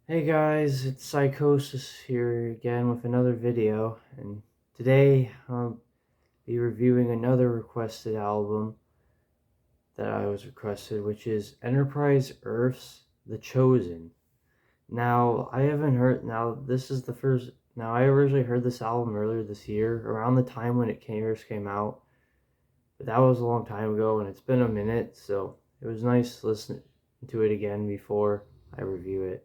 Hey guys, it's Psychosis here again with another video, and today I'll be reviewing another requested album that I was requested, which is Enterprise Earth's The Chosen. Now, this is the first, now I originally heard this album earlier this year, around the time when first came out, but that was a long time ago, and it's been a minute, so it was nice listening to it again before I review it.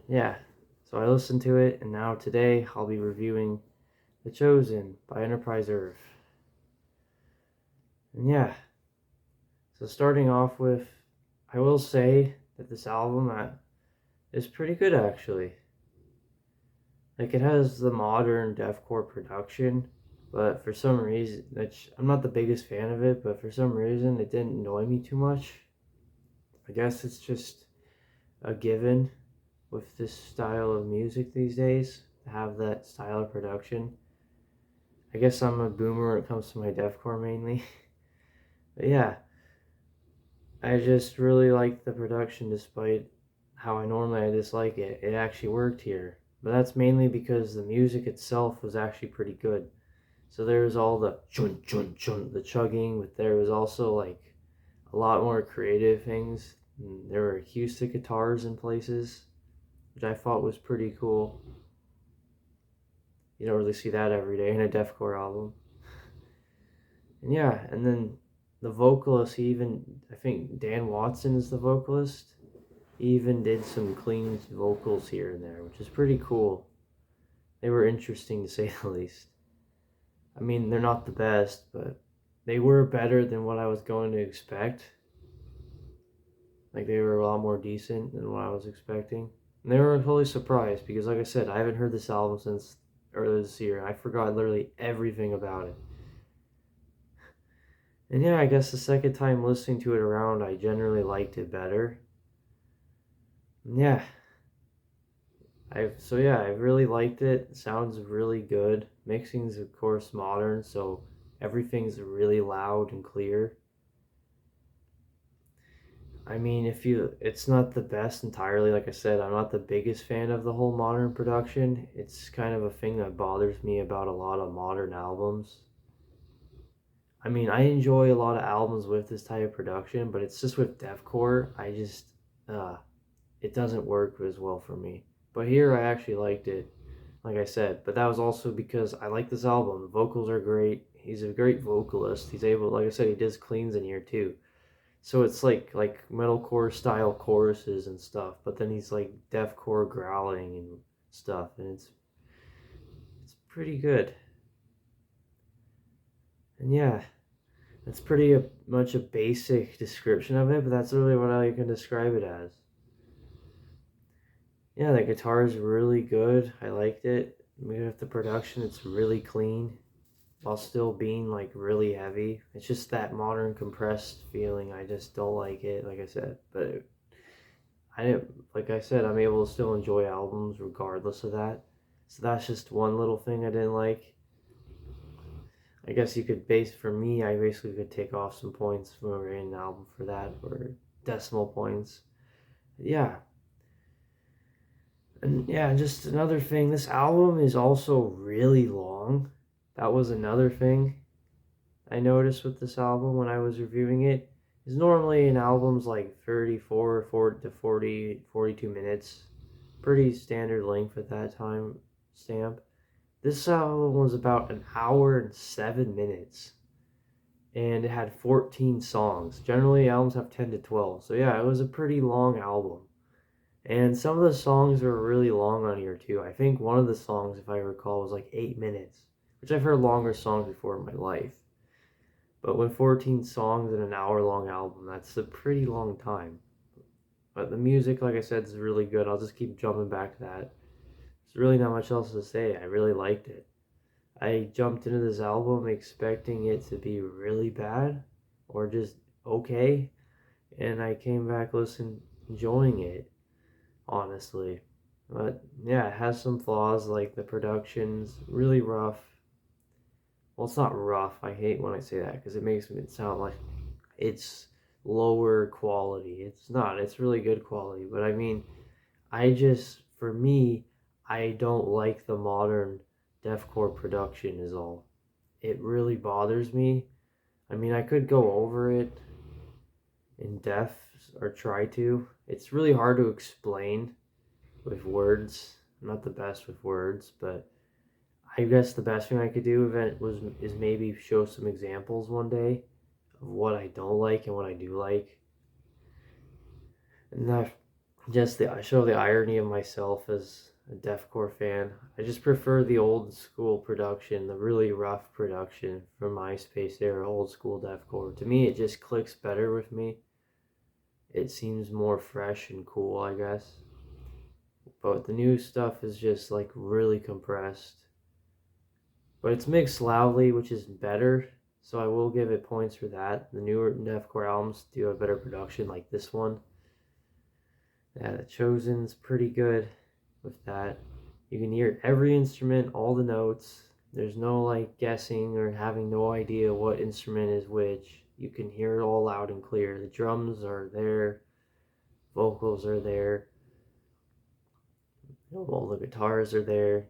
Yeah, so I listened to it, and now today I'll be reviewing The Chosen by Enterprise Earth. And yeah, so starting off with, I will say that this album is pretty good actually. Like, it has the modern deathcore production, but for some reason, I'm not the biggest fan of it, but for some reason it didn't annoy me too much. I guess it's just a given with this style of music these days to have that style of production. I guess I'm a boomer when it comes to my deathcore mainly. But yeah, I just really like the production despite how I dislike it. It actually worked here. But that's mainly because the music itself was actually pretty good. So there was all the chun chun chun, the chugging, but there was also like a lot more creative things. And there were acoustic guitars in places, which I thought was pretty cool. You don't really see that every day in a deathcore album. And yeah, and then the vocalist, I think Dan Watson is the vocalist. He even did some clean vocals here and there, which is pretty cool. They were interesting to say the least. I mean, they're not the best, but they were better than what I was going to expect. Like, they were a lot more decent than what I was expecting. And they were totally surprised because, like I said, I haven't heard this album since earlier this year. I forgot literally everything about it. And yeah, I guess the second time listening to it around, I generally liked it better. And yeah, I really liked it. It sounds really good. Mixing's of course modern, so everything's really loud and clear. I mean, it's not the best entirely. Like I said, I'm not the biggest fan of the whole modern production. It's kind of a thing that bothers me about a lot of modern albums. I mean, I enjoy a lot of albums with this type of production, but it's just with deathcore, uh, it doesn't work as well for me. But here I actually liked it, like I said. But that was also because I like this album. The vocals are great. He's a great vocalist. He's able, like I said, he does cleans in here too. So it's like metalcore style choruses and stuff. But then he's like deathcore growling and stuff, and it's pretty good. And yeah, that's much a basic description of it, but that's really what I can describe it as. Yeah, the guitar is really good. I liked it. With the production, it's really clean while still being like really heavy. It's just that modern compressed feeling. I just don't like it, like I said. But like I said, I'm able to still enjoy albums regardless of that. So that's just one little thing I didn't like. I guess you could for me, I basically could take off some points from a random album for that, or decimal points. Yeah, and yeah, just another thing, this album is also really long. That was another thing I noticed with this album when I was reviewing it. Is normally an album's like 34 40 to 40 42 minutes. Pretty standard length at that time stamp. This album was about an hour and 7 minutes. And it had 14 songs. Generally albums have 10 to 12. So yeah, it was a pretty long album. And some of the songs are really long on here too. I think one of the songs, if I recall, was like 8 minutes, which I've heard longer songs before in my life. But when 14 songs in an hour long album, that's a pretty long time. But the music, like I said, is really good. I'll just keep jumping back to that. There's really not much else to say. I really liked it. I jumped into this album expecting it to be really bad or just okay, and I came back enjoying it, honestly. But yeah, it has some flaws, like the production's really rough. Well, it's not rough. I hate when I say that because it makes it sound like it's lower quality. It's not. It's really good quality. But I mean, for me, I don't like the modern deathcore production is all. It really bothers me. I mean, I could go over it in depth or try to. It's really hard to explain with words. I'm not the best with words, but I guess the best thing I could do is maybe show some examples one day of what I don't like and what I do like. And that I show the irony of myself as a deathcore fan. I just prefer the old school production, the really rough production from MySpace era, old school deathcore. To me, it just clicks better with me. It seems more fresh and cool, I guess. But the new stuff is just like really compressed. But it's mixed loudly, which is better. So I will give it points for that. The newer deathcore albums do have better production, like this one. Yeah, the Chosen's pretty good with that. You can hear every instrument, all the notes. There's no like guessing or having no idea what instrument is which. You can hear it all loud and clear. The drums are there, vocals are there, all the guitars are there.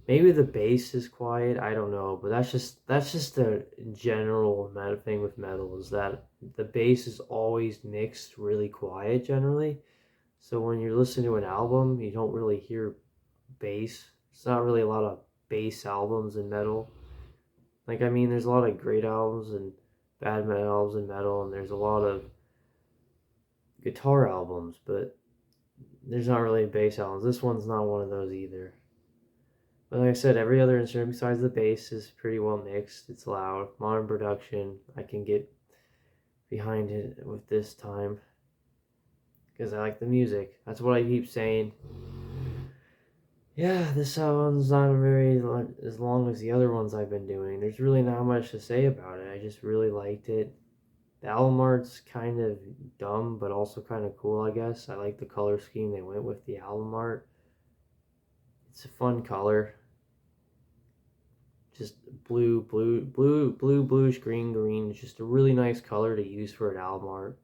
Maybe the bass is quiet. I don't know, but that's just a general metal thing with metal is that the bass is always mixed really quiet generally. So when you're listening to an album, you don't really hear bass. It's not really a lot of bass albums in metal. Like I mean, there's a lot of great albums and bad metal albums in metal, and there's a lot of guitar albums, but there's not really bass albums. This one's not one of those either. But like I said, every other instrument besides the bass is pretty well mixed. It's loud. Modern production, I can get behind it with this time because I like the music. That's what I keep saying. Yeah, this album's not very as long as the other ones I've been doing. There's really not much to say about it. I just really liked it. The album art's kind of dumb, but also kind of cool, I guess. I like the color scheme they went with the album art. It's a fun color. Just bluish, green. It's just a really nice color to use for an album art.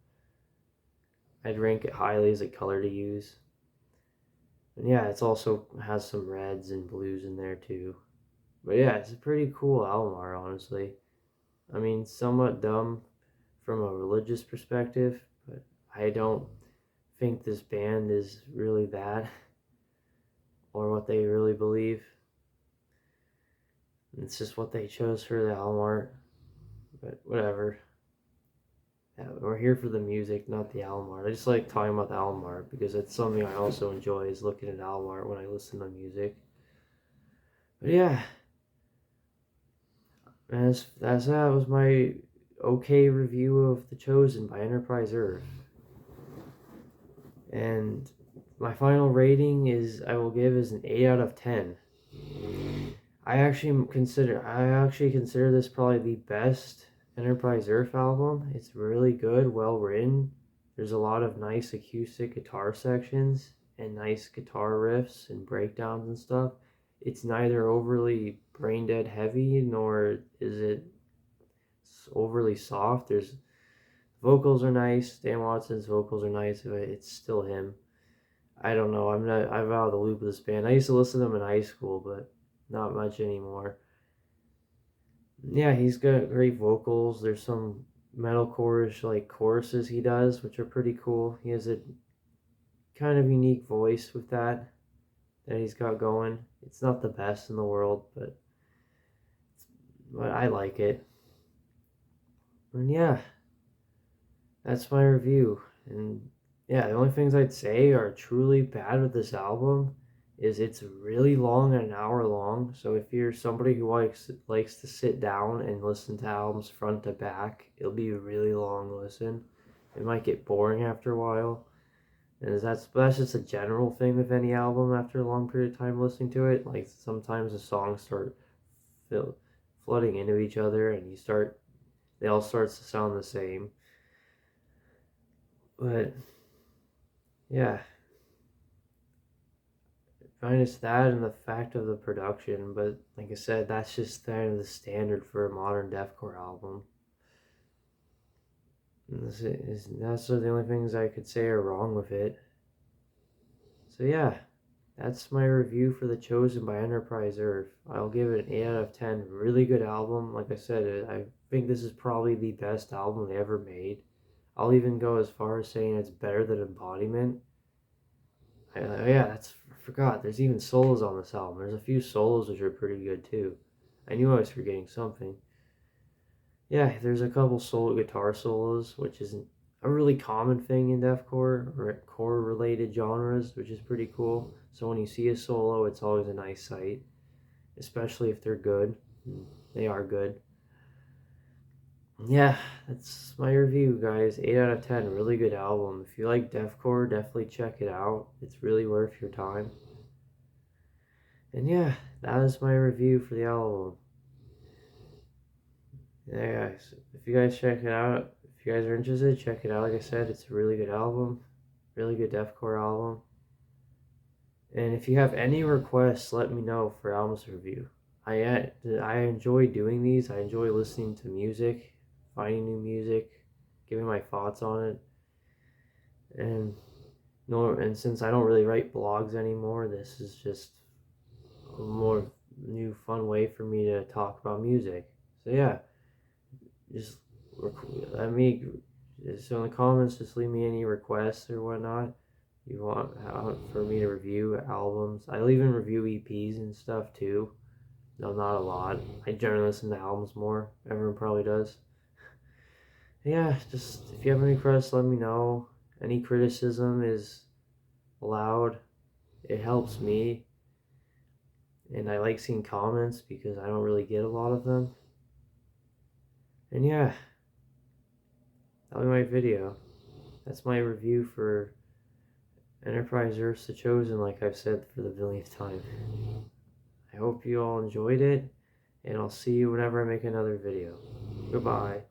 I'd rank it highly as a color to use. And yeah, it's also has some reds and blues in there too. But yeah, it's a pretty cool album art, honestly. I mean, somewhat dumb from a religious perspective, but I don't think this band is really that or what they really believe. It's just what they chose for the album art. But whatever. Yeah, we're here for the music, not the album art. I just like talking about the album art because it's something I also enjoy is looking at album art when I listen to music. But yeah, that was my okay review of The Chosen by Enterprise Earth. And my final rating is I will give is an 8 out of 10. I actually consider this probably the best Enterprise Earth album. It's really good, well written. There's a lot of nice acoustic guitar sections and nice guitar riffs and breakdowns and stuff. It's neither overly brain dead heavy nor is it overly soft. There's vocals are nice. Dan Watson's vocals are nice, but it's still him. I don't know. I'm out of the loop of this band. I used to listen to them in high school, but not much anymore. Yeah, he's got great vocals. There's some metalcore-ish like choruses he does, which are pretty cool. He has a kind of unique voice with that he's got going. It's not the best in the world, but I like it. And yeah, that's my review. And yeah, the only things I'd say are truly bad with this album is it's really long, an hour long. So if you're somebody who likes to sit down and listen to albums front to back, it'll be a really long listen. It might get boring after a while. And that's just a general thing with any album after a long period of time listening to it. Like sometimes the songs start flooding into each other and they all start to sound the same. But yeah, minus that and the fact of the production, but like I said, that's just kind of the standard for a modern deathcore album. And that's the only things I could say are wrong with it. So yeah, that's my review for The Chosen by Enterprise Earth. I'll give it an 8 out of 10. Really good album. Like I said, I think this is probably the best album they ever made. I'll even go as far as saying it's better than Embodiment. Yeah, I forgot. There's even solos on this album. There's a few solos which are pretty good too. I knew I was forgetting something. Yeah, there's a couple solo guitar solos, which isn't a really common thing in deathcore or core related genres, which is pretty cool. So when you see a solo, it's always a nice sight, especially if they're good. They are good. Yeah, that's my review, guys. 8 out of 10. Really good album. If you like deathcore, definitely check it out. It's really worth your time. And yeah, that is my review for the album. Yeah, guys, if you guys check it out, if you guys are interested, check it out. Like I said, it's a really good album, really good deathcore album. And if you have any requests, let me know for albums review. I enjoy doing these. I enjoy listening to music, finding new music, giving my thoughts on it. And and since I don't really write blogs anymore, this is just a more new fun way for me to talk about music. So yeah, just let me, so in the comments, just leave me any requests or whatnot you want for me to review albums. I'll even review EPs and stuff too. No, not a lot. I generally listen to albums more. Everyone probably does. Yeah, just if you have any requests, let me know. Any criticism is allowed. It helps me. And I like seeing comments because I don't really get a lot of them. And yeah, that'll be my video. That's my review for Enterprise Earth's The Chosen, like I've said for the billionth time. I hope you all enjoyed it, and I'll see you whenever I make another video. Goodbye.